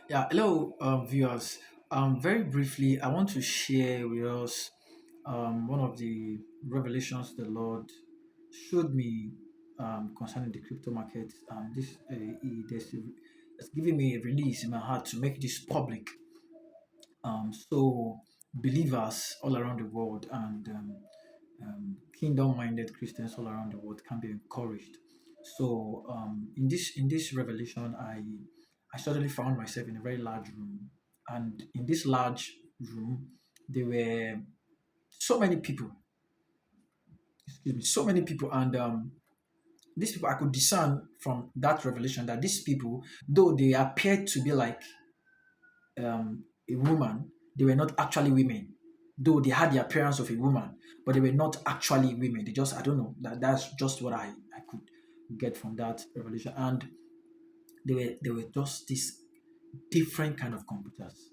Yeah, hello, viewers. Very briefly, I want to share with us one of the revelations the Lord showed me concerning the crypto market. This It's giving me a release in my heart to make this public. So believers all around the world and kingdom-minded Christians all around the world can be encouraged. So in this revelation, I suddenly found myself in a very large room, and in this large room, there were so many people. Excuse me, so many people, and these people I could discern from that revelation that these people, though they appeared to be like a woman, they were not actually women. Though they had the appearance of a woman, but they were not actually women. They just, I don't know, that's just what I could get from that revelation. And they were just this different kind of computers.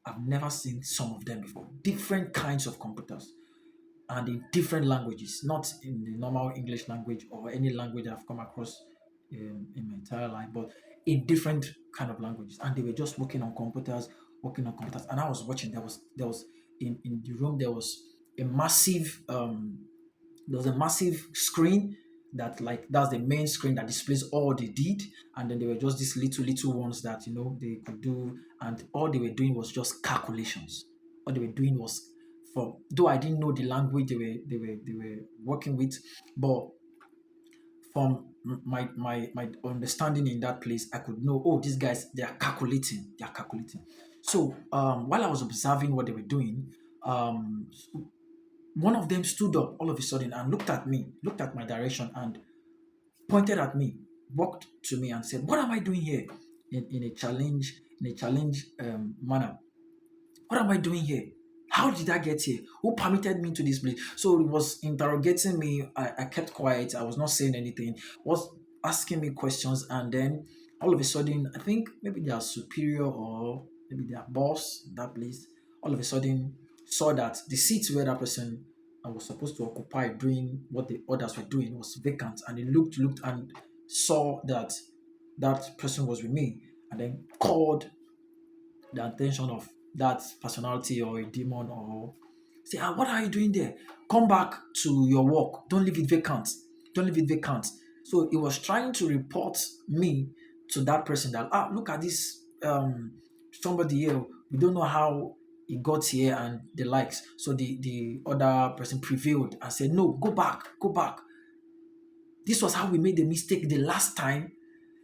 I've never seen some of them before. Different kinds of computers and in different languages, not in the normal English language or any language I've come across in my entire life, but in different kind of languages. And they were just working on computers. And I was watching. There was in the room there was a massive screen that's the main screen that displays all they did, and then there were just these little ones that they could do, and all they were doing was just calculations. All they were doing was, for though I didn't know the language they were working with, but from my understanding in that place, I could know, oh, these guys, they are calculating. So while I was observing what they were doing, um one of them stood up all of a sudden and looked at my direction, and pointed at me, walked to me and said, "What am I doing here?" In a challenge manner. What am I doing here? How did I get here? Who permitted me to this place? So it was interrogating me. I kept quiet. I was not saying anything. Was asking me questions, and then all of a sudden, I think maybe their superior or maybe their boss in that place, all of a sudden saw that the seat where that person was supposed to occupy doing what the others were doing was vacant, and he looked and saw that that person was with me, and then called the attention of that personality or a demon, or say, what are you doing there? Come back to your work. Don't leave it vacant. Don't leave it vacant. So he was trying to report me to that person that, look at this somebody here. We don't know how he got here and the likes. So the other person prevailed and said, no, go back, go back. This was how we made the mistake the last time,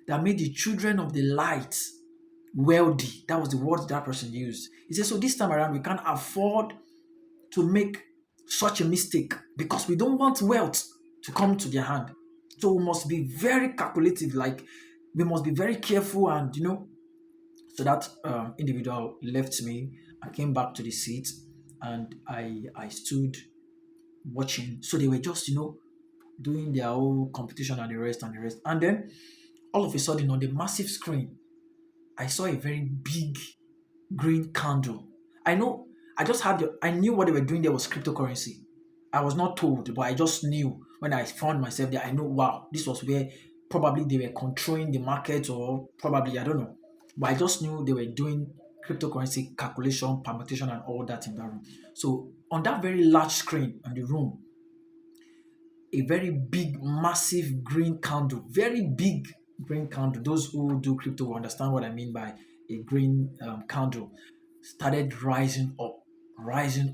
that made the children of the light wealthy. That was the word that person used. He said, so this time around, we can't afford to make such a mistake because we don't want wealth to come to their hand. So we must be very calculative, like we must be very careful, and so that individual left me. I came back to the seat, and I stood watching. So they were just doing their whole competition and the rest and the rest. And then all of a sudden, on the massive screen, I saw a very big green candle. I know, I knew what they were doing there was cryptocurrency. I was not told, but I just knew when I found myself there. I know, wow, this was where probably they were controlling the market, or probably, I don't know. But I just knew they were doing cryptocurrency calculation, permutation, and all that in that room. So on that very large screen in the room, a very big, massive green candle, very big green candle. Those who do crypto will understand what I mean by a green candle. Started rising up, rising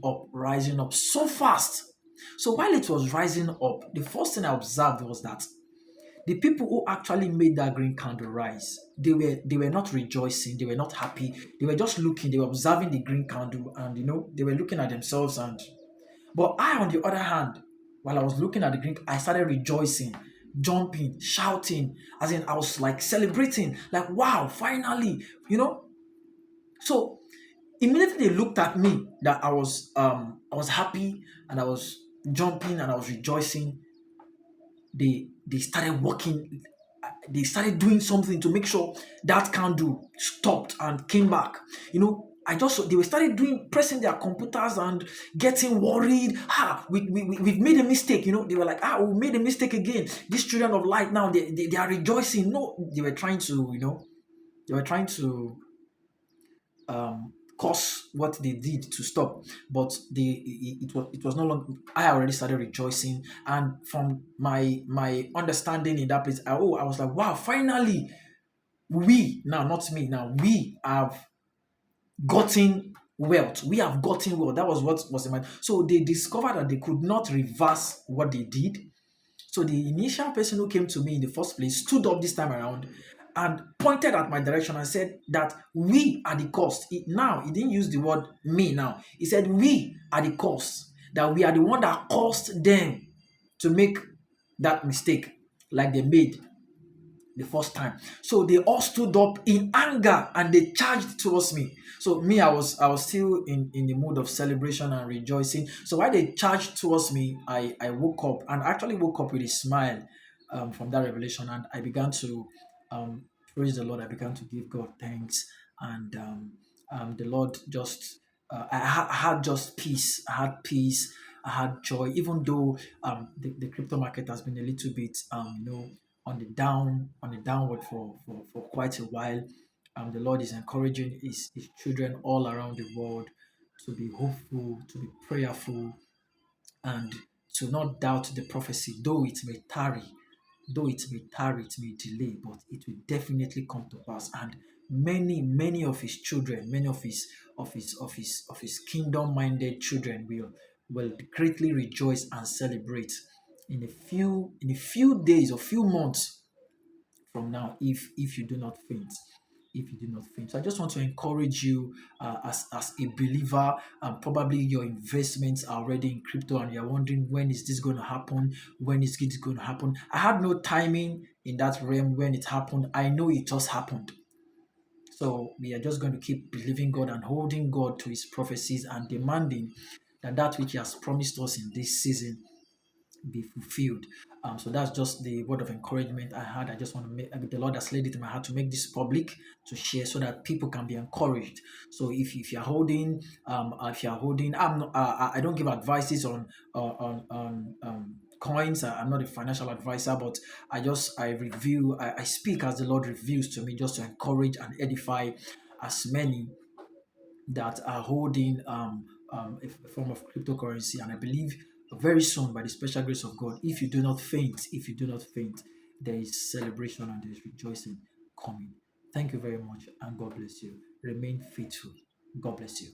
up so fast. So while it was rising up, the first thing I observed was that the people who actually made that green candle rise, they were not rejoicing, they were not happy, they were just looking, they were observing the green candle, and they were looking at themselves. And but I, on the other hand, while I was looking at the green, I started rejoicing, jumping, shouting, as in I was like celebrating, like, wow, finally, you know. So immediately they looked at me that I was happy, and I was jumping and I was rejoicing. They started working. They started doing something to make sure that candle stopped and came back. I just they were started doing pressing their computers and getting worried. We've made a mistake. They were like, we made a mistake again. These children of light now, they are rejoicing. No, they were trying to cause what they did to stop, but it was no longer. I already started rejoicing, and from my understanding in that place, I was like, wow, finally, we now, not me now, we have gotten wealth. We have gotten wealth. That was what was in mind. So they discovered that they could not reverse what they did. So the initial person who came to me in the first place stood up this time around and pointed at my direction and said that we are the cause. Now, he didn't use the word me now. He said we are the cause, that we are the one that caused them to make that mistake like they made the first time. So they all stood up in anger and they charged towards me. So me, I was still in the mood of celebration and rejoicing. So while they charged towards me, I woke up and actually woke up with a smile from that revelation, and I began to um, praise the Lord. I began to give God thanks, and the Lord just I had just peace. I had peace. I had joy, even though the crypto market has been a little bit on the downward for quite a while. The Lord is encouraging his children all around the world to be hopeful, to be prayerful, and to not doubt the prophecy, though it may tarry, it may delay, but it will definitely come to pass. And many of his children, many of his kingdom-minded children will greatly rejoice and celebrate in a few days or few months from now, if you do not faint. If you do not faint. So I just want to encourage you, as a believer. Probably your investments are already in crypto and you're wondering, when is this going to happen? When is this going to happen? I had no timing in that realm when it happened. I know it just happened. So we are just going to keep believing God and holding God to his prophecies and demanding that which he has promised us in this season be fulfilled. So that's just the word of encouragement I had. I just want to make, the Lord has laid it in my heart to make this public, to share, so that people can be encouraged. So if you're holding, I'm not, I don't give advices on coins. I'm not a financial advisor, but I speak as the Lord reveals to me, just to encourage and edify as many that are holding a form of cryptocurrency. And I believe very soon, by the special grace of God, if you do not faint, there is celebration and there is rejoicing coming. Thank you very much, and God bless you. Remain faithful. God bless you.